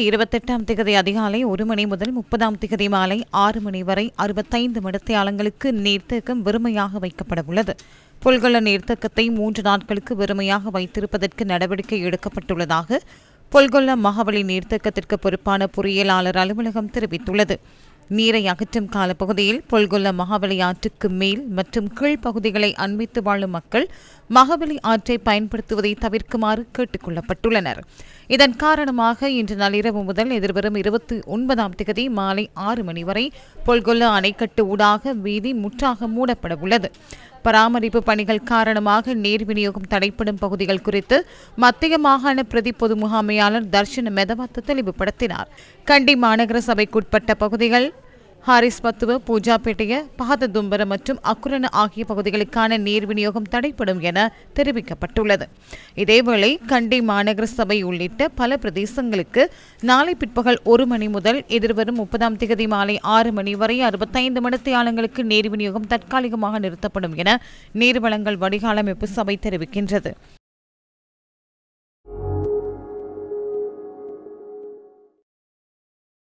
28ஆம் திகதி அதிகாலை 1 மணி முதல் 30ஆம் திகதி மாலை 6 மணி வரை 65 மணித்தியாலங்களுக்கு நீர்த்தேக்கம் வெறுமையாக வைக்கப்படவுள்ளது. புல்கொள்ள நீர்த்தேக்கத்தை 3 நாட்களுக்கு வெறுமையாக வைத்திருப்பதற்கு நடவடிக்கை எடுக்கப்பட்டுள்ளதாக புல்கொள்ள மகாவலி நீர்த்தேக்கத்திற்கு பொறுப்பான பொறியியலாளர் அலுவலகம் தெரிவித்துள்ளது. நீரை அகற்றும் காலப்பகுதியில் பொல்கொல்ல மகாவலி ஆற்றுக்கு மேல் மற்றும் கீழ் பகுதிகளை அண்மித்து வாழும் மக்கள் மகாவலி ஆற்றை பயன்படுத்துவதை தவிர்க்குமாறு கேட்டுக் கொள்ளப்பட்டுள்ளனர். இதன் காரணமாக இன்று நள்ளிரவு முதல் எதிர்வரும் 29ஆம் திகதி மாலை 6 மணி வரை பொல்கொல்ல அணைக்கட்டு ஊடாக வீதி முற்றாக மூடப்பட உள்ளது. பராமரிப்பு பணிகள் காரணமாக நீர் விநியோகம் தடைப்படும் பகுதிகள் குறித்து மத்திய மாகாண பிரதி பொது முகாமையாளர் தர்ஷன மெதவாத்து தெளிவுபடுத்தினார். கண்டி மாநகர சபைக்குட்பட்ட பகுதிகள் ஹாரிஸ்பத்துவ, பூஜாப்பேட்டைய, பஹததும்பர மற்றும் அக்குரண ஆகிய பகுதிகளுக்கான நீர் விநியோகம் தடைப்படும் என தெரிவிக்கப்பட்டுள்ளது. இதேவேளை கண்டி மாநகர சபை உள்ளிட்ட பல பிரதேசங்களுக்கு நாளை பிற்பகல் 1 மணி முதல் எதிர்வரும் 30ஆம் திகதி மாலை 6 மணி வரை 65 மணித்தியாலங்களுக்கு நீர் விநியோகம் தற்காலிகமாக நிறுத்தப்படும் என நீர்வளங்கள் வடிகாலமைப்பு சபை தெரிவிக்கின்றது.